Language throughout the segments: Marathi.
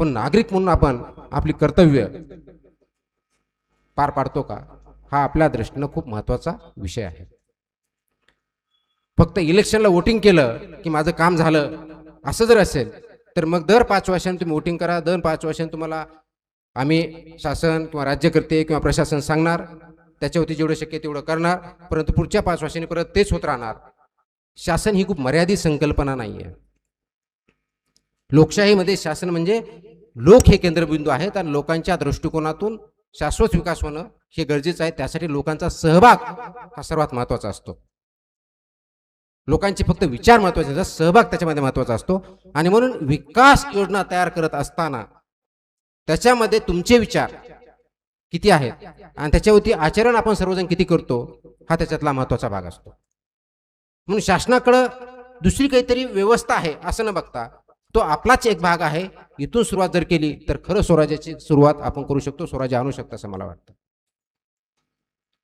पण नागरिक म्हणून आपण आपली कर्तव्य पार पाडतो का, हा आपल्या दृष्टीनं खूप महत्त्वाचा विषय आहे. फक्त इलेक्शनला वोटिंग केलं की माझं काम झालं असं जर असेल तर मग दर 5 वर्षांनी तुम्ही वोटिंग करा, दर 5 वर्षांनी तुम्हाला आम्ही शासन किंवा राज्यकर्ते किंवा प्रशासन सांगणार, त्याच्यावरती जेवढं शक्य तेवढं करणार, परंतु पुढच्या 5 वर्षांनी परत तेच होत राहणार. शासन ही खूप मर्यादित संकल्पना नाही आहे. लोकशाहीमध्ये शासन म्हणजे लोक हे केंद्रबिंदू आहेत आणि लोकांच्या दृष्टिकोनातून शाश्वत विकास होणं हे गरजेचं आहे. त्यासाठी लोकांचा सहभाग हा सर्वात महत्त्वाचा असतो. लोकांचे फक्त विचार महत्त्वाचे असतात, सहभाग त्याच्यामध्ये महत्त्वाचा असतो. आणि म्हणून विकास योजना तयार करत असताना त्याच्यामध्ये तुमचे विचार किती आहेत आणि त्याच्यावरती आचरण आपण सर्वजण किती करतो हा त्याच्यातला महत्त्वाचा भाग असतो. म्हणून शासनाकडं दुसरी काहीतरी व्यवस्था आहे असं न बघता तो आपलाच एक भाग आहे. इथून सुरुवात जर केली तर खरं स्वराज्याची सुरुवात आपण करू शकतो, स्वराज्य आणू शकतो असं मला वाटतं.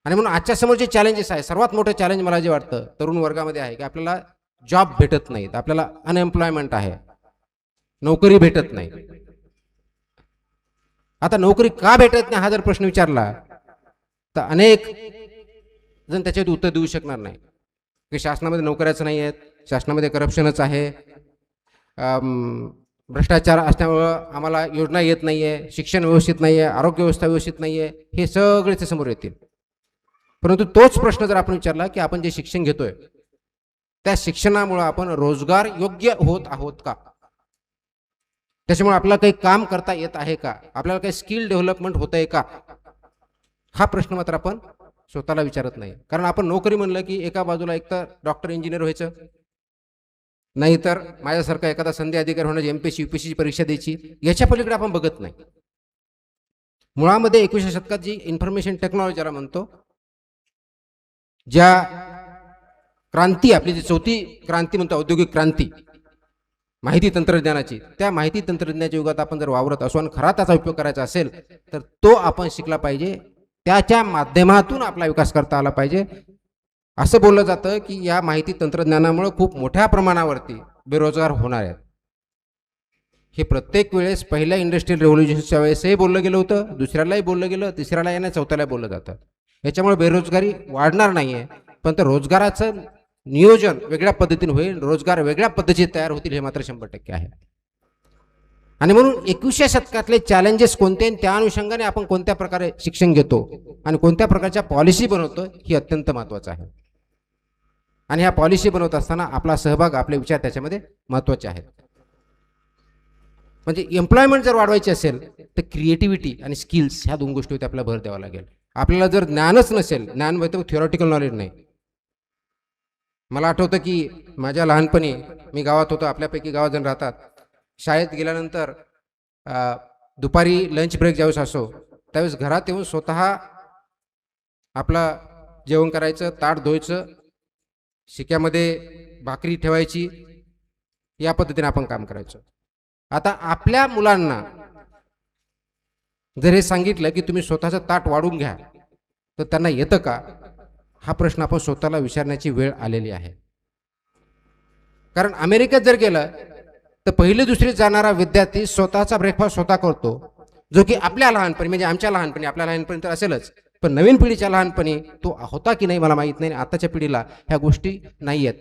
आणि म्हणून आजच्या समोर जे चॅलेंजेस आहे, सर्वात मोठं चॅलेंज मला जे वाटतं तरुण वर्गामध्ये आहे की आपल्याला जॉब भेटत नाहीत, आपल्याला अनएम्प्लॉयमेंट आहे, नोकरी भेटत नाही. आता नोकरी का भेटत नाही हा जर प्रश्न विचारला तर अनेक जण त्याच्यावर उत्तर देऊ शकणार नाही की शासनामध्ये नोकऱ्याच नाही आहेत, शासनामध्ये करप्शनच आहे, भ्रष्टाचार असल्यामुळं आम्हाला योजना येत नाही आहे, शिक्षण व्यवस्थित नाही आहे, आरोग्य व्यवस्था व्यवस्थित नाही आहे, हे सगळे ते समोर येतील. परंतु तोच प्रश्न जर आपण विचारला की आपण जे शिक्षण घेतोय त्या शिक्षणामुळे आपण रोजगार योग्य होत आहोत का, त्याच्यामुळे आपल्याला काही काम करता येत आहे का, आपल्याला काही स्किल डेव्हलपमेंट होत आहे का, हा प्रश्न मात्र आपण स्वतःला विचारत नाही. कारण आपण नोकरी म्हणलं की एका बाजूला एक तर डॉक्टर इंजिनियर व्हायचं, नाहीतर माझ्यासारखा एखादा संधी अधिकारी होण्याची एमपीएससी यूपीएससी परीक्षा द्यायची, याच्या पलीकडे आपण बघत नाही. मुळामध्ये 21व्या शतकात जी इन्फॉर्मेशन टेक्नॉलॉजीला म्हणतो, ज्या क्रांती आपली जी चौथी क्रांती म्हणतो औद्योगिक क्रांती माहिती तंत्रज्ञानाची, त्या माहिती तंत्रज्ञानाच्या युगात आपण जर वावरत असू आणि खरा त्याचा उपयोग करायचा असेल तर तो आपण शिकला पाहिजे, त्याच्या माध्यमातून आपला विकास करता आला पाहिजे. असं बोललं जातं की या माहिती तंत्रज्ञानामुळे खूप मोठ्या प्रमाणावरती बेरोजगार होणार आहेत. हे प्रत्येक वेळेस पहिल्या इंडस्ट्रियल रेव्होल्युशनच्या वेळेसही बोललं गेलं होतं, दुसऱ्यालाही बोललं गेलं, तिसऱ्याला येणं, चौथ्याला बोललं जातं. याच्यामुळे बेरोजगारी वाढणार नाही आहे, पण तर रोजगाराचं नियोजन वेगळ्या पद्धतीने होईल, रोजगार वेगळ्या पद्धतीने तयार होतील हे मात्र 100% आहे. आणि म्हणून 21व्या शतकातले चॅलेंजेस कोणते आणि त्या अनुषंगाने आपण कोणत्या प्रकारे शिक्षण घेतो आणि कोणत्या प्रकारच्या पॉलिसी बनवतो ही अत्यंत महत्त्वाचं आहे. आणि ह्या पॉलिसी बनवत असताना आपला सहभाग, आपले विचार त्याच्यामध्ये महत्त्वाचे आहेत. म्हणजे एम्प्लॉयमेंट जर वाढवायची असेल तर क्रिएटिव्हिटी आणि स्किल्स ह्या 2 गोष्टीवरती आपल्याला भर द्यावा लागेल. आपल्याला जर ज्ञानच नसेल, ज्ञान म्हणजे थिओरिटिकल नॉलेज नाही. मला आठवतं की माझ्या लहानपणी मी गावात होतो, आपल्यापैकी गावात जण राहतात, शाळेत गेल्यानंतर दुपारी लंच ब्रेक ज्यावेळेस असो त्यावेळेस घरात येऊन स्वतः आपला जेवण करायचं, ताट धुवायचं, शिक्यामध्ये भाकरी ठेवायची, या पद्धतीने आपण काम करायचं. आता आपल्या मुलांना जर हे सांगितलं की तुम्ही स्वतःचं ताट वाढून घ्या तर त्यांना येतं का, हा प्रश्न आपण स्वतःला विचारण्याची वेळ आलेली आहे. कारण अमेरिकेत जर गेलं तर पहिली दुसरीत जाणारा विद्यार्थी स्वतःचा ब्रेकफास्ट स्वतः करतो, जो की आपल्या लहानपणी म्हणजे आमच्या लहानपणी, आपल्या लहानपणी तर असेलच, पण नवीन पिढीच्या लहानपणी तो होता की नाही मला माहीत नाही. आताच्या पिढीला ह्या गोष्टी नाही आहेत.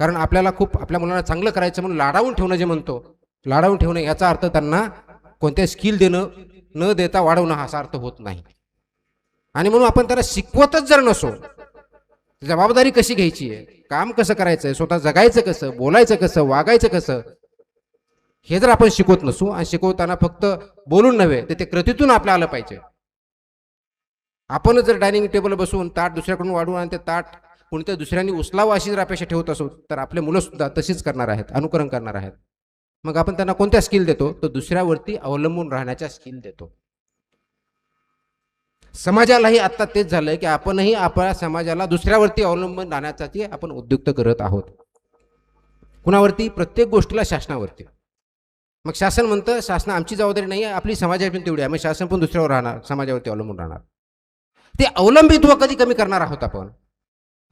कारण आपल्याला खूप आपल्या मुलांना चांगलं करायचं म्हणून लाडावून ठेवणं जे म्हणतो, लाडावून ठेवणं याचा अर्थ त्यांना कोणत्या स्किल देणं न देता वाढवणं असा अर्थ होत नाही. आणि म्हणून आपण त्याला शिकवतच जर नसो, जबाबदारी कशी घ्यायची आहे, काम कसं करायचं आहे, स्वतः जगायचं कसं, बोलायचं कसं, वागायचं कसं, हे जर आपण शिकवत नसू आणि शिकवताना फक्त बोलून नव्हे तर ते कृतीतून आपलं आलं पाहिजे. आपण जर डायनिंग टेबल बसून ताट दुसऱ्याकडून वाढवून आणि ते ताट कोणत्या दुसऱ्यांनी उचलावं अशी जर अपेक्षा ठेवत असू तर आपले मुलं सुद्धा तशीच करणार आहेत, अनुकरण करणार आहेत. मग आपण त्यांना कोणत्या स्किल देतो, तर दुसऱ्यावरती अवलंबून राहण्याच्या स्किल देतो. समाजालाही आता तेच झालंय की आपणही आपल्या समाजाला दुसऱ्यावरती अवलंबून राहण्यासाठी आपण उद्युक्त करत आहोत. कुणावरती, प्रत्येक गोष्टीला शासनावरती. मग शासन म्हणतं शासन आमची जबाबदारी नाही आहे, आपली समाजाची तेवढी आहे, मग शासन पण दुसऱ्यावर राहणार, समाजावरती अवलंबून राहणार. ते अवलंबित्व कधी कमी करणार आहोत आपण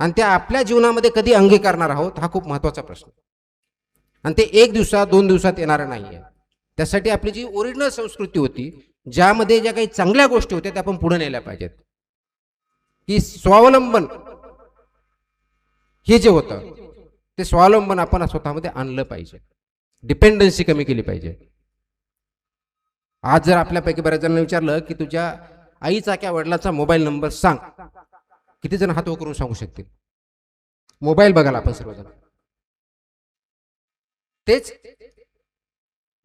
आणि त्या आपल्या जीवनामध्ये कधी अंगीकारणार आहोत, हा खूप महत्त्वाचा प्रश्न. आणि ते 1 दिवसात 2 दिवसात येणार नाही आहे. त्यासाठी आपली जी ओरिजिनल संस्कृती होती, ज्यामध्ये ज्या काही चांगल्या गोष्टी होत्या त्या आपण पुढे नेल्या पाहिजेत, की स्वावलंबन हे जे होतं ते स्वावलंबन आपण स्वतःमध्ये आणलं पाहिजे, डिपेंडन्सी कमी केली पाहिजे. आज जर आपल्यापैकी बऱ्याच जणांना विचारलं की तुझ्या आईचा किंवा वडिलांचा मोबाईल नंबर सांग, किती जण हात वर करून सांगू शकतील? मोबाईल बघायला आपण सर्वजण. तेच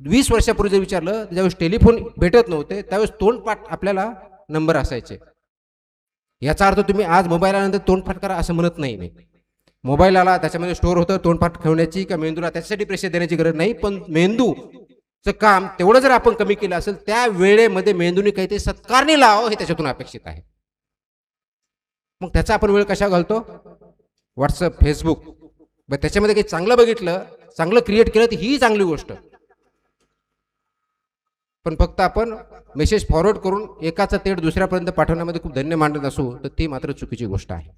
20 वर्षापूर्वी जर विचारलं, ज्यावेळेस टेलिफोन भेटत नव्हते त्यावेळेस तोंडपाठ आपल्याला नंबर असायचे. याचा अर्थ तुम्ही आज मोबाईल आल्यानंतर तोंडपाठ करा असं म्हणत नाही. मोबाईल आला, त्याच्यामध्ये स्टोअर होतं, तोंडपाठ ठेवण्याची किंवा मेंदूला त्याच्यासाठी प्रेशर देण्याची गरज नाही. पण मेंदूचं काम तेवढं जर आपण कमी केलं असेल, त्या वेळेमध्ये मेंदूने काहीतरी सत्कारणी लावावं हे त्याच्यातून अपेक्षित आहे. मग त्याचा आपण वेळ कशा घालतो? WhatsApp, Facebook. त्याच्यामध्ये काही चांगलं बघितलं, चांगलं क्रिएट केलं तर ही चांगली गोष्ट. पण फक्त आपण मेसेज फॉरवर्ड करून एकाचा तेढ दुसऱ्यापर्यंत पाठवण्यामध्ये खूप धन्य मानत असू तर ती मात्र चुकीची गोष्ट आहे.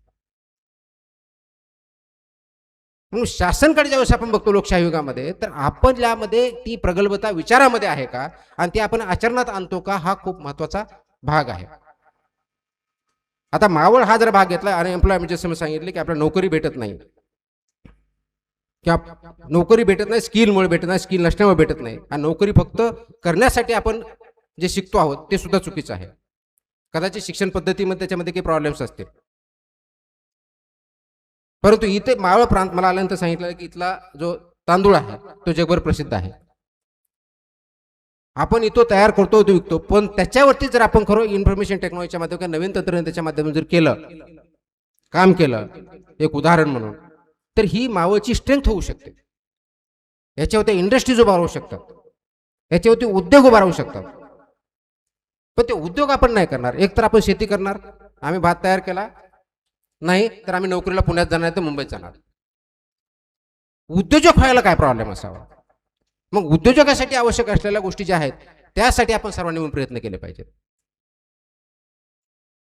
म्हणून शासनकडे ज्यावेळेस आपण बघतो लोकशाही युगामध्ये, तर आपण यामध्ये ती प्रगल्भता विचारामध्ये आहे का आणि ती आपण आचरणात आणतो का, हा खूप महत्वाचा भाग आहे. आता मावळ हा जर भाग घेतला, अनएम्प्लॉयमेंट जसं मी सांगितले की आपल्याला नोकरी भेटत नाही किंवा नोकरी भेटत नाही, स्किलमुळे भेटत नाही, स्किल नसल्यामुळे भेटत नाही. आणि नोकरी फक्त करण्यासाठी आपण जे शिकतो आहोत ते सुद्धा चुकीचं आहे. कदाचित शिक्षण पद्धतीमध्ये त्याच्यामध्ये काही प्रॉब्लेम्स असतील, परंतु इथे मावळ प्रांत मला आल्यानंतर सांगितलं की इथला जो तांदूळ आहे तो जगभर प्रसिद्ध आहे. आपण इथं तयार करतो, तो विकतो, पण त्याच्यावरती जर आपण खरं इन्फॉर्मेशन टेक्नॉलॉजीच्या माध्यमातून नवीन तंत्रज्ञानाच्या माध्यमातून जर केलं, काम केलं, एक उदाहरण म्हणून, तर ही मावळची स्ट्रेंथ होऊ शकते. याच्यावरती इंडस्ट्रीज उभा राहू शकतात, याच्यावरती उद्योग उभा राहू शकतात. पण ते उद्योग आपण नाही करणार. एक तर आपण शेती करणार, आम्ही भात तयार केला नाही तर आम्ही नोकरीला पुण्यात जाणार तर मुंबईत जाणार. उद्योजक व्हायला काय प्रॉब्लेम असावा? मग उद्योजकासाठी आवश्यक असलेल्या गोष्टी ज्या आहेत त्यासाठी आपण सर्वांनी मिळून प्रयत्न केले पाहिजेत.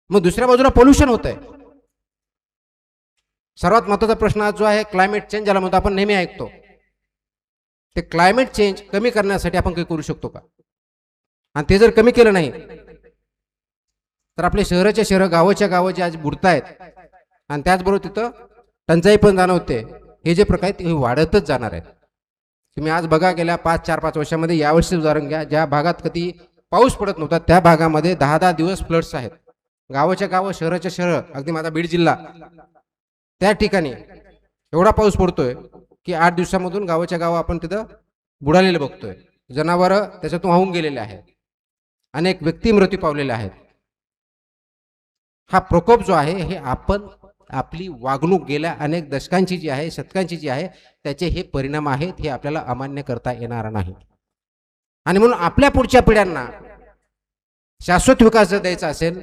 मग दुसऱ्या बाजूला पोल्युशन होत आहे. सर्वात महत्वाचा प्रश्न जो आहे क्लायमेट चेंज, ज्याला म्हणतो आपण नेहमी ऐकतो, ते क्लायमेट चेंज कमी करण्यासाठी आपण काही करू शकतो का? आणि ते जर कमी केलं नाही तर आपले शहराच्या शहर, गावाच्या गावं जे आज बुडतायत आणि त्याचबरोबर तिथं टंचाई पण जाणवते, हे जे प्रकार आहेत हे वाढतच जाणार आहेत. तुम्ही आज बघा, गेल्या 4-5 वर्षामध्ये, यावर्षी उदाहरण घ्या, ज्या भागात कधी पाऊस पडत नव्हता त्या भागामध्ये 10-10 दिवस फ्लड्स आहेत. गावाच्या गावं, शहराच्या शहर, अगदी माझा बीड जिल्हा, त्या ठिकाणी एवढा पाऊस पडतोय की 8 दिवसामधून गावाच्या गाव आपण तिथं बुडालेले बघतोय. जनावरं त्याच्यातून वाहून गेलेले आहेत, अनेक व्यक्ती मृत्यू पावलेले आहेत. हा प्रकोप जो आहे हे आपण, आपली वागणूक गेल्या अनेक दशकांची जी आहे, शतकांची जी आहे, त्याचे हे परिणाम आहेत, हे आपल्याला अमान्य करता येणार नाही. आणि म्हणून आपल्या पुढच्या पिढ्यांना शाश्वत विकास जर द्यायचा असेल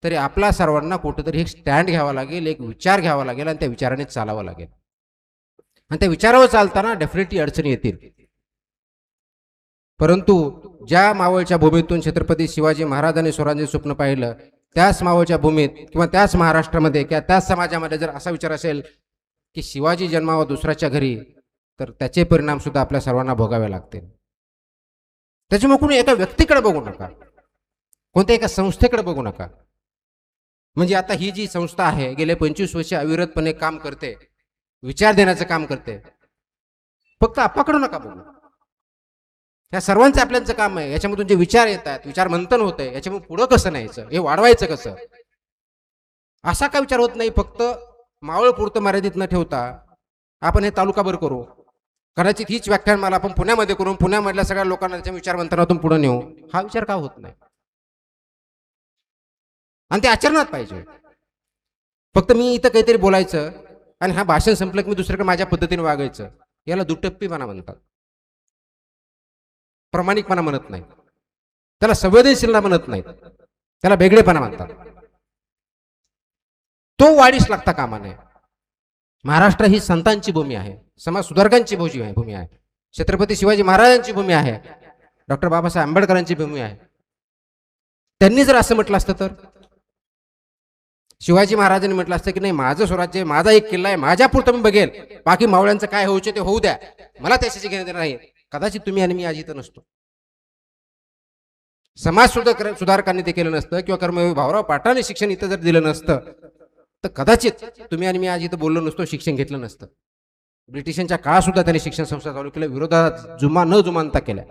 तरी आपला सर्वांना कुठेतरी एक स्टँड घ्यावा लागेल, एक विचार घ्यावा लागेल आणि त्या विचाराने चालावं लागेल. आणि त्या विचारावर चालताना डेफिनेटली अडचणी येतील. परंतु ज्या मावळच्या भूमीतून छत्रपती शिवाजी महाराजांनी स्वराज्य स्वप्न पाहिलं, त्याच मावळच्या भूमीत किंवा त्याच महाराष्ट्रामध्ये किंवा त्याच समाजामध्ये जर असा विचार असेल की शिवाजी जन्मावा दुसऱ्याच्या घरी, तर त्याचे परिणाम सुद्धा आपल्या सर्वांना भोगावे लागतील. त्याच्यामुळे कोणी एका व्यक्तीकडे बघू नका, कोणत्या एका संस्थेकडे बघू नका. म्हणजे आता ही जी संस्था आहे गेले 25 वर्ष अविरतपणे काम करते, विचार देण्याचं काम करते, फक्त आपाकडे नका बघू. या सर्वांचं आपल्याचं काम आहे. याच्यामधून जे विचार येतात, विचार मंथन होत आहे, याच्यामुळे पुढं कसं न्यायचं, हे वाढवायचं कसं, असा का विचार होत नाही. फक्त मावळ पुरतं मर्यादित न ठेवता आपण हे तालुकाभर करू, कदाचित हीच व्याख्यानमाला आपण पुण्यामध्ये करून पुण्यामधल्या सगळ्या लोकांना त्याच्या विचार मंथनातून पुढे नेऊ, हा विचार का होत नाही? आणि ते आचरणात पाहिजे. फक्त मी इथं काहीतरी बोलायचं आणि हा भाषण संपलं की मी दुसरीकडे माझ्या पद्धतीने वागायचं, याला दुटप्पीपणा म्हणतात, प्रामाणिकपणा म्हणत नाही, त्याला संवेदनशीलता म्हणत नाहीत, त्याला वेगळेपणा म्हणतात. तो वाढीस लागता कामा नये. महाराष्ट्र ही संतांची भूमी आहे, समाज सुधारकांची भूमी आहे, छत्रपती शिवाजी महाराजांची भूमी आहे, डॉक्टर बाबासाहेब आंबेडकरांची भूमी आहे. त्यांनी जर असं म्हटलं असतं तर, शिवाजी महाराजांनी म्हटलं असतं की नाही, माझं स्वराज्य, माझा एक किल्ला आहे, माझ्या पुरतं मी बघेल, बाकी मावळ्यांचं काय होऊचे ते होऊ द्या, मला त्याच्याशी घेणं देणं नाही, कदाचित तुम्ही आणि मी आज इथं नसतो. समाज सुधारकांनी ते केलं नसतं किंवा कर्मवीर भाऊराव पाटलांनी शिक्षण इथं जर दिलं नसतं तर कदाचित तुम्ही आणि मी आज इथं बोललो नसतो, शिक्षण घेतलं नसतं. ब्रिटिशांच्या काळात सुद्धा त्यांनी शिक्षण संस्था चालू केल्या, विरोधात जुमानता केल्या.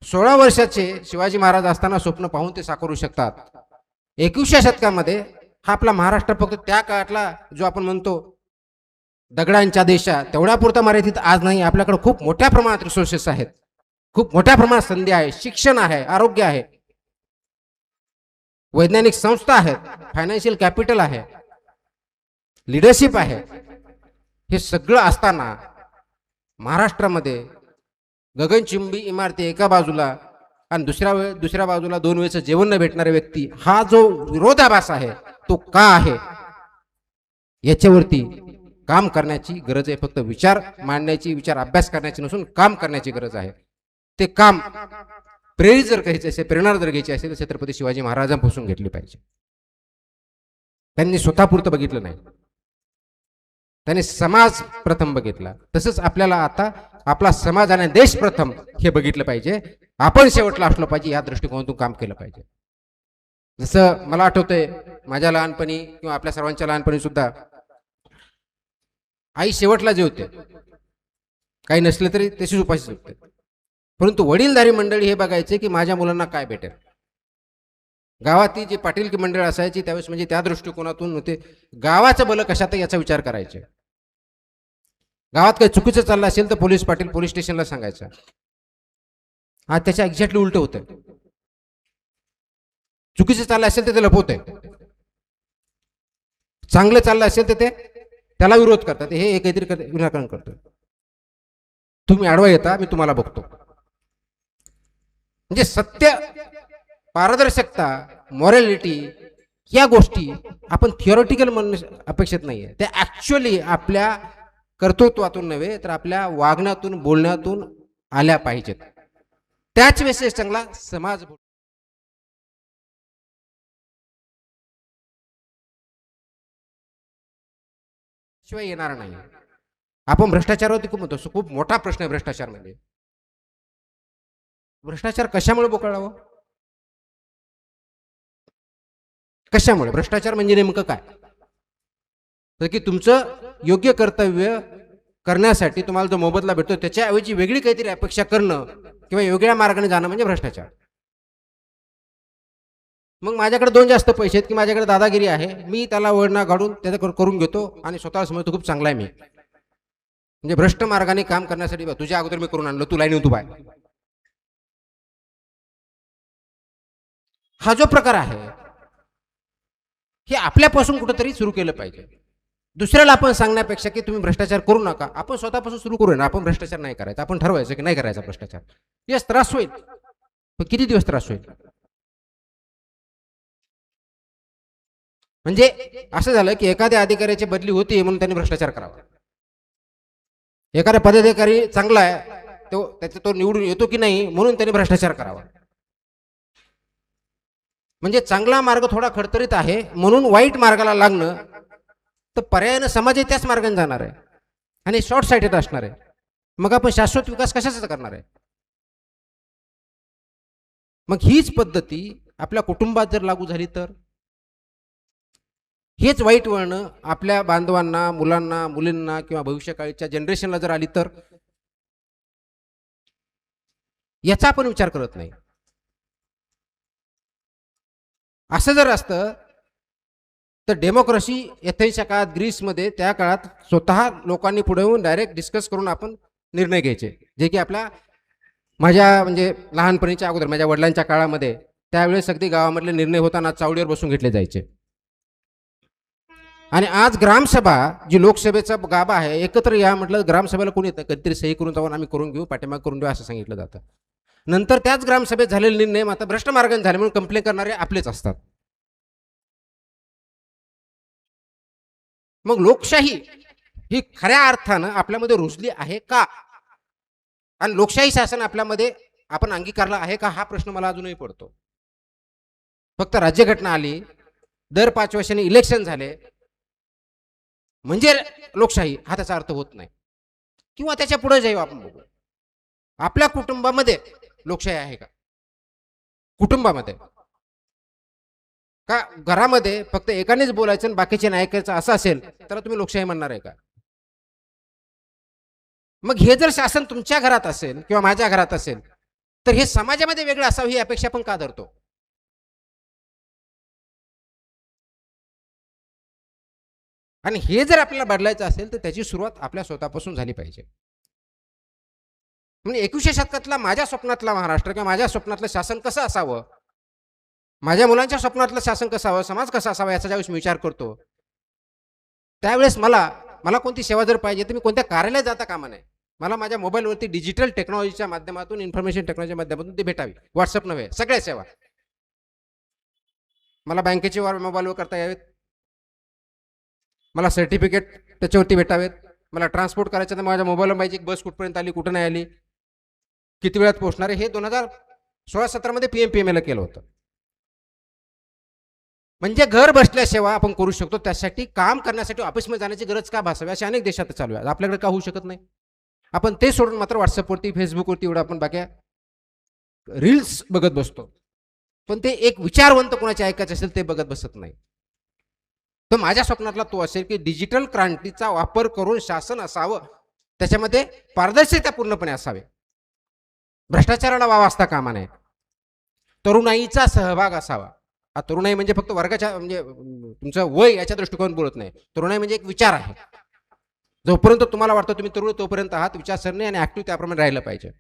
16 वर्षाचे शिवाजी महाराज असताना स्वप्न पाहून ते साकारू शकतात. 21व्या शतकामध्ये हा आपला महाराष्ट्र फक्त त्या काळातला जो आपण म्हणतो दगडांच्या देशात तेवढ्या पुरता मर्यादित आज नाही. आपल्याकडे खूप मोठ्या प्रमाणात रिसोर्सेस आहेत, खूप मोठ्या प्रमाणात संधी आहे, शिक्षण आहे, आरोग्य आहे, वैज्ञानिक संस्था आहेत, फायनान्शियल कॅपिटल आहे, लीडरशिप आहे. हे सगळं असताना महाराष्ट्रामध्ये गगनचुंबी इमारती एका बाजूला आणि दुसऱ्या बाजूला 2 वेळचं जेवण न भेटणारे व्यक्ती, हा जो विरोधाभास आहे तो का आहे याच्यावरती काम करण्याची गरज आहे. फक्त विचार मांडण्याची, विचार अभ्यास करण्याची नसून काम करण्याची गरज आहे. ते काम प्रेरित जर घ्यायचे असेल, प्रेरणा जर घ्यायची असेल तर छत्रपती शिवाजी महाराजांपासून घेतली पाहिजे. त्यांनी स्वतःपुरतं बघितलं नाही, त्यांनी समाज प्रथम बघितला. तसंच आपल्याला आता आपला समाज आणि देश प्रथम हे बघितलं पाहिजे. आपण शेवटला असलो पाहिजे, या दृष्टिकोनातून काम केलं पाहिजे. जसं मला आठवतंय माझ्या लहानपणी किंवा आपल्या सर्वांच्या लहानपणी सुद्धा आई शेवटला जेवते, काही नसले तरी तशीच उपाशी झोपते. परंतु वडीलधारी मंडळी हे बघायचे की माझ्या मुलांना काय भेटेल. गावातील जी पाटीलकी मंडळ असायची त्यावेळेस म्हणजे त्या दृष्टिकोनातून होते गावाचं भलं कशात याचा विचार करायचे. गावात काही चुकीचं चाललं असेल तर पोलीस स्टेशनला सांगायचं. आज त्याच्या एक्झॅक्टली उलट होतंय. चुकीचं चाललं असेल तर ते लपवतंय, चांगलं चाललं असेल तर ते त्याला विरोध करतात. हे काहीतरी विनाकारण करतोय. तुम्ही आडवा येता, मी तुम्हाला बघतो. म्हणजे सत्य, पारदर्शकता, मॉरॅलिटी या गोष्टी आपण थिओरिटिकल म्हणणं अपेक्षित नाहीये. त्या ऍक्च्युअली आपल्या कर्तृत्वातून नव्हे तर आपल्या वागण्यातून, बोलण्यातून आल्या पाहिजेत. त्याच वेळेस चांगला समाज शिवाय येणार नाही. आपण भ्रष्टाचारावरती खूप म्हणतो, खूप मोठा प्रश्न आहे भ्रष्टाचार. म्हणजे भ्रष्टाचार कशामुळे बोकळावं, कशामुळे? भ्रष्टाचार म्हणजे नेमकं काय? तर की तुमचं योग्य कर्तव्य करण्यासाठी तुम्हाला जो मोबदला भेटतो त्याच्याऐवजी वेगळी काहीतरी अपेक्षा करणं किंवा वेगळ्या मार्गाने जाणं म्हणजे भ्रष्टाचार. मग माझ्याकडे 2 जास्त पैसे आहेत की माझ्याकडे दादागिरी आहे, मी त्याला वळणा काढून त्याचं करून घेतो आणि स्वतःला समजतो खूप चांगला आहे मी. म्हणजे भ्रष्ट मार्गाने काम करण्यासाठी तुझ्या अगोदर मी करून आणलं, तू लाईन तू बाय. हा जो प्रकार आहे हे आपल्यापासून कुठेतरी सुरू केलं पाहिजे. दुसऱ्याला आपण सांगण्यापेक्षा की तुम्ही भ्रष्टाचार करू नका, आपण स्वतःपासून सुरू करू ना. आपण भ्रष्टाचार नाही करायचा, आपण ठरवायचं की नाही करायचा भ्रष्टाचार. यस, त्रास होईल, पण किती दिवस त्रास होईल? म्हणजे असं झालं की एखाद्या अधिकाऱ्याची बदली होती म्हणून त्यांनी भ्रष्टाचार करावा. एखादा पदाधिकारी चांगला आहे तो निवडून येतो की नाही म्हणून त्यांनी भ्रष्टाचार करावा. म्हणजे चांगला मार्ग थोडा खडतरीत आहे म्हणून वाईट मार्गाला लागणं, तर पर्यायानं समाज त्याच मार्गाने जाणार आहे आणि शॉर्ट साइटेड असणार आहे. मग आपण शाश्वत विकास कशाचा करणार आहे? मग हीच पद्धती आपल्या कुटुंबात जर लागू झाली तर, हेच वाईट वळणं आपल्या बांधवांना, मुलांना, मुलींना किंवा भविष्यकाळीच्या जनरेशनला जर आली तर, याचा आपण विचार करत नाही. असं जर असतं तर डेमोक्रेसी एथेन्सच्या काळात, ग्रीसमध्ये त्या काळात स्वतः लोकांनी पुढे येऊन डायरेक्ट डिस्कस करून आपण निर्णय घ्यायचे, जे की माझ्या म्हणजे लहानपणीच्या अगोदर माझ्या वडिलांच्या काळामध्ये त्यावेळेस अगदी गावामधले निर्णय होताना चावडीवर बसून घेतले जायचे. आणि आज ग्रामसभा जी लोकसभेचा गाभा आहे, एकत्र या म्हटलं ग्रामसभेला कोणी येतं, कधीतरी सही करून जाऊन आम्ही करून घेऊ, पाठिंबा करून देऊ असं सांगितलं जातं. नंतर त्याच ग्रामसभेत झालेले निर्णय मात्र भ्रष्ट मार्गाने झाले म्हणून कंप्लेन करणारे आपलेच असतात. मग लोकशाही ही खऱ्या अर्थानं आपल्यामध्ये रुजली आहे का, आणि लोकशाही शासन आपल्यामध्ये आपण अंगीकारला आहे का, हा प्रश्न मला अजूनही पडतो. फक्त राज्यघटना आली, दर 5 वर्षांनी इलेक्शन झाले म्हणजे लोकशाही, हा त्याचा अर्थ होत नाही. किंवा त्याच्या पुढे जाऊ आपण बघू. आपल्या कुटुंबामध्ये लोकशाही आहे का? कुटुंबामध्ये का घरामध्ये फक्त एकानेच बोलायचं आणि बाकीचे नाही ऐकायचं असं असेल तर तुम्ही लोकशाही म्हणणार आहे का? मग हे जर शासन तुमच्या घरात असेल किंवा माझ्या घरात असेल तर हे समाजामध्ये वेगळं असावं ही अपेक्षा आपण का धरतो? आणि हे जर आपल्याला बदलायचं असेल तर त्याची सुरुवात आपल्या स्वतःपासून झाली पाहिजे. म्हणजे 21व्या शतकातला माझ्या स्वप्नातला महाराष्ट्र किंवा माझ्या स्वप्नातलं शासन कसं असावं, माझ्या मुलांच्या स्वप्नातलं शासन कसं असावं, समाज कसा असावा याचा ज्यावेळेस मी विचार करतो त्यावेळेस मला मला कोणती सेवा जर पाहिजे तर मी कोणत्या कार्यालयात जाता कामा नये. मला माझ्या मोबाईलवरती डिजिटल टेक्नॉलॉजीच्या माध्यमातून, इन्फॉर्मेशन टेक्नॉलॉजीच्या माध्यमातून ती भेटावी. व्हॉट्सअप नव्हे, सगळ्या सेवा मला बँकेचे व्यवहार मोबाईलवर करता यावेत, मला सर्टिफिकेट त्याच्यावरती भेटावेत, मला ट्रान्सपोर्ट करायचं तर माझ्या मोबाईलवर पाहिजे बस कुठपर्यंत आली, कुठं नाही आली, किती वेळात पोहोचणार आहे. हे 2016-17 मध्ये PMPML केलं होतं. म्हणजे घर बसल्या सेवा आपण करू शकतो. त्यासाठी काम करण्यासाठी ऑफिसमध्ये जाण्याची गरज का भासावी असे अनेक देशात चालू आहे. आपल्याकडे का होऊ शकत नाही? आपण ते सोडून मात्र व्हॉट्सअपवरती, फेसबुकवरती एवढं आपण बाकी रील्स बघत बसतो. पण ते एक विचारवंत कोणाचे ऐकायचे असेल ते बघत बसत नाही. तर माझ्या स्वप्नातला तो असेल की डिजिटल क्रांतीचा वापर करून शासन असावं, त्याच्यामध्ये पारदर्शकता पूर्णपणे असावे, भ्रष्टाचाराला वाव असता कामा नये, तरुणाईचा सहभाग असावा. हा तरुणाई म्हणजे फक्त वर्गाच्या म्हणजे तुमचं वय याच्या दृष्टिकोन बोलत नाही. तरुणाई म्हणजे एक विचार आहे. जोपर्यंत तुम्हाला वाटतं तुम्ही तरुण तोपर्यंत आहात, विचारसरणी आणि ऍक्टिव्ह त्याप्रमाणे राहिलं पाहिजे.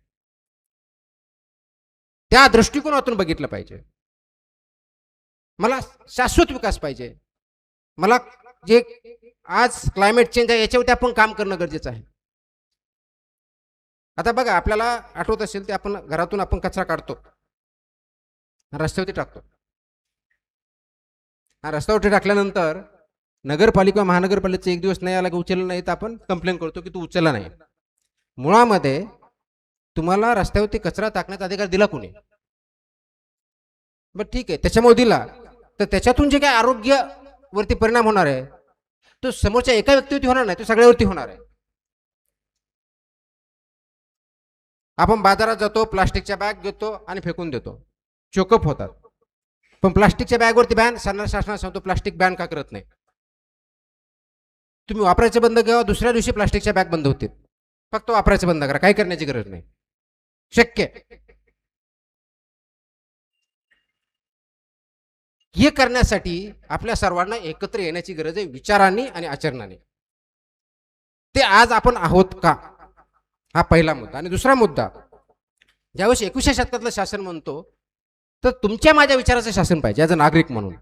त्या दृष्टिकोनातून बघितलं पाहिजे. मला शाश्वत विकास पाहिजे. मला जे आज क्लायमेट चेंज आहे याच्यावरती आपण काम करणं गरजेचं आहे. आता बघा, आपल्याला आठवत असेल ते आपण घरातून आपण कचरा काढतो, रस्त्यावरती टाकतो. हा रस्त्यावरती टाकल्यानंतर नगरपालिका महानगरपालिकेचा एक दिवस नाही आला की उचलला नाही तर आपण कंप्लेंट करतो की तू उचलला नाही. मुळामध्ये तुम्हाला रस्त्यावरती कचरा टाकण्याचा अधिकार दिला कोणी? बरं ठीक आहे, त्याच्यामुळे दिला तर त्याच्यातून जे काही आरोग्यावरती परिणाम होणार आहे तो समोरच्या एका व्यक्तीवरती होणार नाही, तो सगळ्यावरती होणार आहे. आपण बाजारात जातो, प्लास्टिकच्या बॅग घेतो आणि फेकून देतो, चोकअप होतात. पण प्लास्टिकच्या बॅगवरती बॅन शासनाने सांगतो प्लास्टिक बॅन का करत नाही? तुम्ही वापरायचं बंद केव्हा? दुसऱ्या दिवशी प्लास्टिकच्या बॅग बंद होतील. फक्त वापरायचं बंद करा, काही करण्याची गरज नाही. शक्य हे करण्यासाठी आपल्या सर्वांना एकत्र येण्याची गरज आहे, विचारांनी आणि आचरणाने. ते आज आपण आहोत का? हा पहिला मुद्दा. आणि दुसरा मुद्दा, ज्यावेळेस 21व्या शतकातलं शासन म्हणतो तर तुमच्या माझ्या विचाराचं शासन पाहिजे ॲज अ नागरिक म्हणून.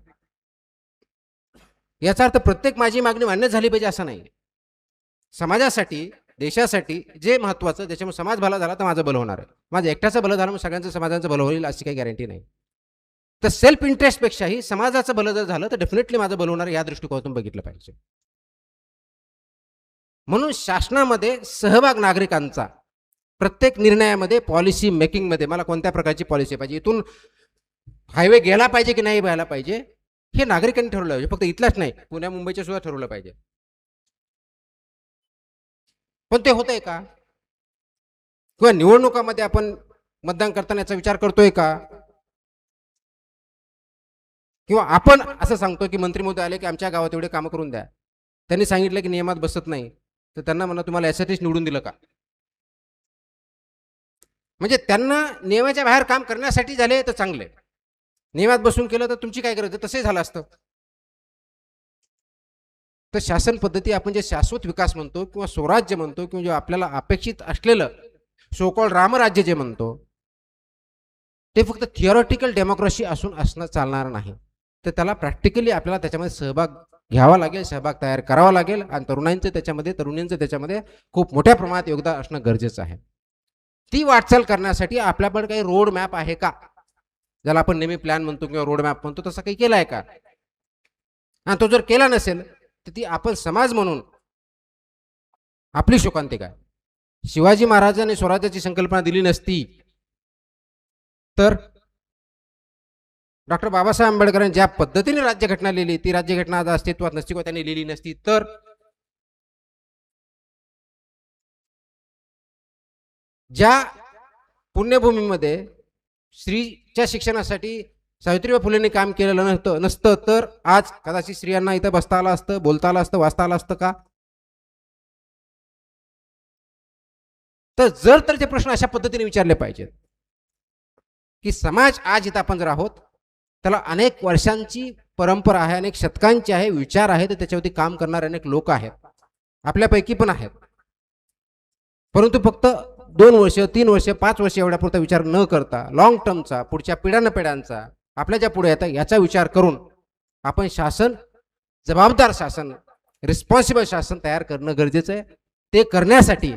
याचा अर्थ प्रत्येक माझी मागणी मान्य झाली पाहिजे असं नाही. समाजासाठी, देशासाठी जे महत्वाचं, त्याच्यामुळे समाज भला झाला तर माझं भलं होणार आहे, माझं एकट्याचं भलं झालं मग सगळ्यांचं समाजाचं भलं होईल अशी काही गॅरंटी नाही. तर सेल्फ इंटरेस्टपेक्षाही समाजाचं भलं जर झालं तर डेफिनेटली माझं भलं होणार या दृष्टिकोनातून बघितलं पाहिजे. म्हणून शासनामध्ये सहभाग नागरिकांचा प्रत्येक निर्णयामध्ये, पॉलिसी मेकिंगमध्ये, मला कोणत्या प्रकारची पॉलिसी पाहिजे, इथून हायवे गेला पाहिजे की नाही व्हायला पाहिजे, हे नागरिकांनी ठरवलं पाहिजे. फक्त इथलाच नाही, पुण्या मुंबईच्या सुद्धा ठरवलं पाहिजे. पण ते होतंय का? किंवा निवडणुकामध्ये आपण मतदान करताना याचा विचार करतोय का? किंवा आपण असं सांगतो की मंत्री महोदय आले की आमच्या गावात एवढे कामं करून द्या, त्यांनी सांगितलं की नियमात बसत नाही तर त्यांना म्हणा तुम्हाला यासाठीच निवडून दिलं का? म्हणजे त्यांना नियमाच्या बाहेर काम करण्यासाठी झाले तर चांगले, नियमात बसून केलं तर तुमची काय गरज आहे, तसंही झालं असतं. तर शासन पद्धती आपण जे शाश्वत विकास म्हणतो किंवा स्वराज्य म्हणतो किंवा जे आपल्याला अपेक्षित असलेलं सो कॉल्ड रामराज्य जे म्हणतो ते फक्त थिअरॉटिकल डेमोक्रेसी असून असणं चालणार नाही. तर त्याला प्रॅक्टिकली आपल्याला त्याच्यामध्ये सहभाग घ्यावा लागेल, सहभाग तयार करावा लागेल आणि तरुणांचं त्याच्यामध्ये खूप मोठ्या प्रमाणात योगदान असणं गरजेचं आहे. ती वाटचाल करण्यासाठी आपल्याकडे काही रोड मॅप आहे का? ज्याला आपण नेहमी प्लॅन म्हणतो किंवा रोड मॅप म्हणतो, तसं काही केला आहे का? आणि तो जर केला नसेल तर ती आपण समाज म्हणून आपली शोकांतिका आहे. शिवाजी महाराजांनी स्वराज्याची संकल्पना दिली नसती तर डॉक्टर बाबासाहेब आंबेडकरांनी ज्या पद्धतीने राज्यघटना लिहिली ती राज्यघटना आज अस्तित्वात नसती किंवा त्यांनी लिहिली नसती तर ज्या पुण्यभूमीमध्ये स्त्रीच्या शिक्षणासाठी सावित्रीबाई फुलेंनी काम केलेलं नसतं तर आज कदाचित स्त्रियांना इथं बसता आलं असतं, बोलता आलं असतं, वाचता आलं असतं का? तर ते प्रश्न अशा पद्धतीने विचारले पाहिजेत की समाज आज इथं आपण जर आहोत त्याला अनेक वर्षांची परंपरा आहे, अनेक शतकांची आहे, विचार आहेत, त्याच्यावरती काम करणारे अनेक लोक आहेत, आपल्यापैकी पण आहेत. परंतु फक्त 2 वर्ष, 3 वर्ष, 5 वर्ष एवढ्यापुरता विचार न करता लॉंग टर्मचा, पुढच्या पिढ्यानपिढ्यांचा, आपल्या ज्या पुढे येतात याचा विचार करून आपण शासन, जबाबदार शासन, रिस्पॉन्सिबल शासन तयार करणं गरजेचं आहे. ते करण्यासाठी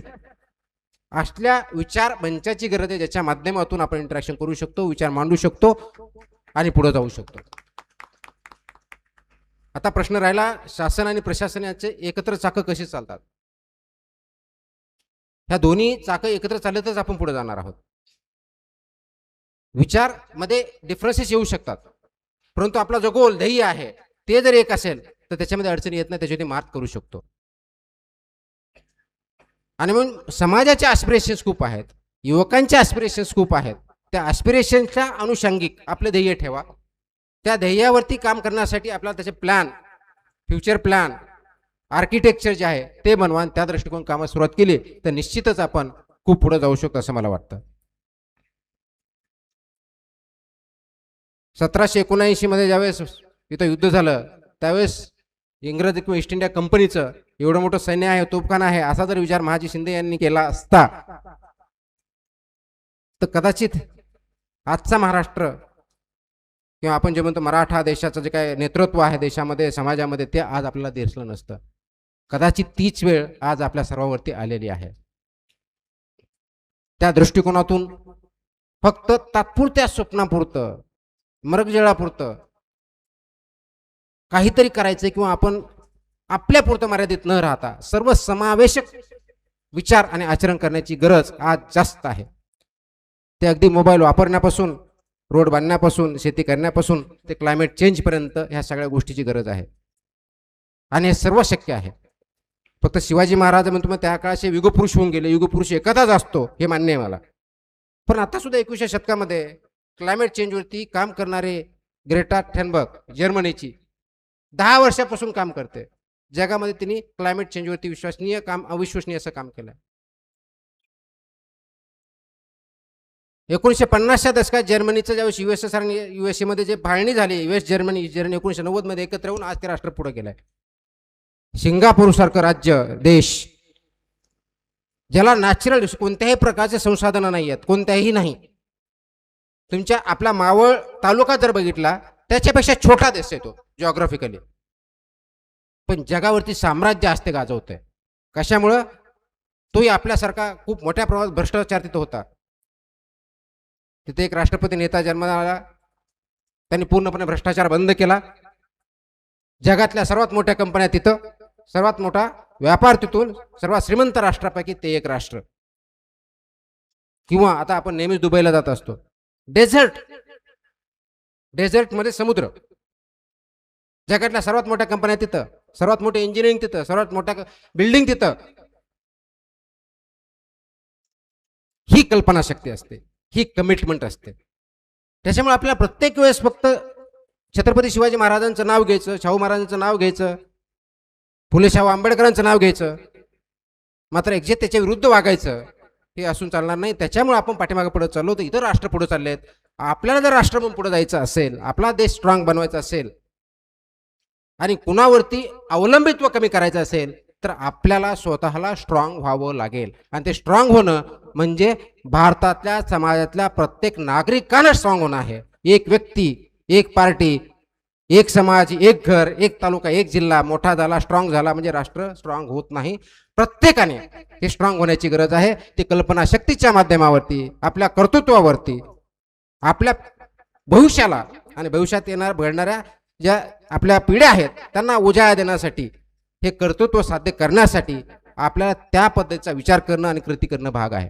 असल्या विचार मंचाची गरज आहे, ज्याच्या माध्यमातून आपण इंटरॅक्शन करू शकतो, विचार मांडू शकतो आणि पुढे जाऊ शकतो. आता प्रश्न राहिला शासन आणि प्रशासन याचे एकत्र चाकं कशी चालतात. ह्या दोन्ही चाकं एकत्र चालतच आपण पुढे जाणार आहोत. विचार मध्ये डिफरन्सेस येऊ शकतात, परंतु आपला जो गोल ध्येय आहे ते जर एक असेल तर त्याच्यामध्ये अडचणी येत नाही, त्याच्यावरती मात करू शकतो. आणि म्हणून समाजाचे ॲस्पिरेशन्स खूप आहेत, युवकांचे ॲस्पिरेशन्स खूप आहेत. त्या ॲस्पिरेशन्सच्या अनुषंगिक आपले ध्येय ठेवा. त्या ध्येयावरती काम करण्यासाठी आपल्याला त्याचे प्लॅन, फ्युचर प्लॅन, आर्किटेक्चर जे आहे ते बनवा. त्या दृष्टिकोन कामास सुरुवात केली तर निश्चितच आपण खूप पुढे जाऊ शकतो असं मला वाटतं. 1779 मध्ये ज्यावेळेस इथं युद्ध झालं त्यावेळेस इंग्रज किंवा ईस्ट इंडिया कंपनीचं एवढं मोठं सैन्य आहे, तोफखाना आहे, असा जर विचार महाजी शिंदे यांनी केला असता तर कदाचित आजचा महाराष्ट्र किंवा आपण जे म्हणतो मराठा देशाचं जे काय नेतृत्व आहे देशामध्ये, समाजामध्ये, ते आज आपल्याला दिसलं नसतं. कदाचित तीच वेळ आज आपल्या सर्वांवरती आलेली आहे. त्या दृष्टिकोनातून फक्त तात्पुरत्या स्वप्नापुरतं, मरगजळापुरतं काहीतरी करायचं किंवा आपण आपल्यापुरतं मर्यादित न राहता सर्व समावेशक विचार आणि आचरण करण्याची गरज आज जास्त आहे. ते अगदी मोबाईल वापरण्यापासून, रोड बांधण्यापासून, शेती करण्यापासून ते क्लायमेट चेंजपर्यंत ह्या सगळ्या गोष्टीची गरज आहे. आणि हे सर्व शक्य आहे. फक्त शिवाजी महाराज म्हणतो त्या काळाचे युगपुरुष होऊन गेले, युगपुरुष एखादाच असतो हे मान्य आहे मला, पण आता सुद्धा 21व्या शतकामध्ये क्लायमेट चेंजवरती काम करणारे ग्रेटा थेनबर्ग जर्मनीची 10 वर्षापासून काम करते. जगामध्ये तिने क्लायमेट चेंजवरती विश्वसनीय काम, अविश्वसनीय असं काम केलं. 1950च्या दशकात जर्मनीचं ज्यावेळेस USSR आणि USA मध्ये जे फाळणी झाली, US जर्मनी 1990 मध्ये एकत्र येऊन आज ते राष्ट्र पुढे गेलंय. सिंगापूर सारखं राज्य, देश, ज्याला नॅचरल कोणत्याही प्रकारचे संसाधनं नाही आहेत, कोणत्याही नाही. तुमच्या आपला मावळ तालुका जर बघितला त्याच्यापेक्षा छोटा देश आहे तो जिओग्राफिकली, पण जगावरती साम्राज्य असते गाजवतोय. कशामुळं? तोही आपल्यासारखा खूप मोठ्या प्रमाणात भ्रष्टाचार तिथं होता. तिथे एक राष्ट्रपती नेता जन्माला आला, त्यांनी पूर्णपणे भ्रष्टाचार बंद केला. जगातल्या सर्वात मोठ्या कंपन्या तिथं, सर्वात मोठा व्यापार तिथून, सर्वात श्रीमंत राष्ट्रापैकी ते एक राष्ट्र. किंवा आता आपण नेहमीच दुबईला जात असतो, डेझर्ट मध्ये समुद्र, जगातल्या सर्वात मोठ्या कंपन्या तिथं, सर्वात मोठे इंजिनिअरिंग तिथं, सर्वात मोठ्या बिल्डिंग तिथं. ही कल्पनाशक्ती असते, ही कमिटमेंट असते. त्याच्यामुळे आपल्याला प्रत्येक वेळेस फक्त छत्रपती शिवाजी महाराजांचं नाव घ्यायचं, शाहू महाराजांचं नाव घ्यायचं, फुले शाहू आंबेडकरांचं नाव घ्यायचं, मात्र एक्झॅक्ट त्याच्या विरुद्ध वागायचं हे असून चालणार नाही. त्याच्यामुळे आपण पाठीमागे पुढे चाललो तर इतर राष्ट्र पुढे चाललेत. आपल्याला जर राष्ट्र म्हणून पुढे जायचं असेल, आपला देश स्ट्रॉंग बनवायचा असेल आणि कुणावरती अवलंबित्व कमी करायचं असेल तर आपल्याला स्वतःला स्ट्रॉंग व्हावं लागेल. आणि ते स्ट्रॉंग होणं म्हणजे भारतातल्या समाजातल्या प्रत्येक नागरिकांना स्ट्रॉंग होणं आहे. एक व्यक्ती, एक पार्टी, एक समाज, एक घर, एक तालुका, एक जिल्हा मोठा झाला, स्ट्रॉंग झाला म्हणजे राष्ट्र स्ट्रॉंग होत नाही. प्रत्येकाने हे स्ट्रॉंग होण्याची गरज आहे. ते कल्पनाशक्तीच्या माध्यमावरती, आपल्या कर्तृत्वावरती, आपल्या भविष्याला आणि भविष्यात घडणाऱ्या ज्या आपल्या पिढ्या आहेत त्यांना उजाळा देण्यासाठी, हे कर्तृत्व साध्य करण्यासाठी आपल्याला त्या पद्धतीचा विचार करणं आणि कृती करणं भाग आहे.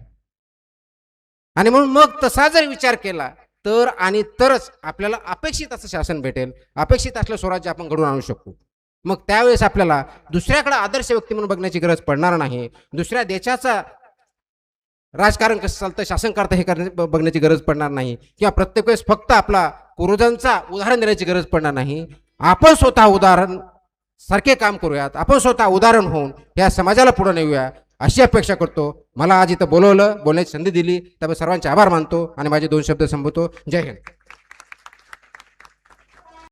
आणि म्हणून मग तसा जर विचार केला तर आणि तरच आपल्याला अपेक्षित असं शासन भेटेल, अपेक्षित असलं स्वराज्य आपण घडवून आणू शकू. मग त्यावेळेस आपल्याला दुसऱ्याकडे आदर्श व्यक्ती म्हणून बघण्याची गरज पडणार नाही. दुसऱ्या देशाचा राजकारण कसं चालतं, शासन करता हे बघण्याची गरज पडणार नाही, किंवा प्रत्येक वेळेस फक्त आपला पूर्वजांचा उदाहरण देण्याची गरज पडणार नाही. आपण स्वतः उदाहरण सारखे काम करूयात, आपण स्वतः उदाहरण होऊन या समाजाला पुढे नेऊया अशी अपेक्षा करतो. मला आज इथं बोलवलं, बोलण्याची संधी दिली, त्यामुळे सर्वांचे आभार मानतो आणि माझे 2 शब्द संपवतो. जय हिंद.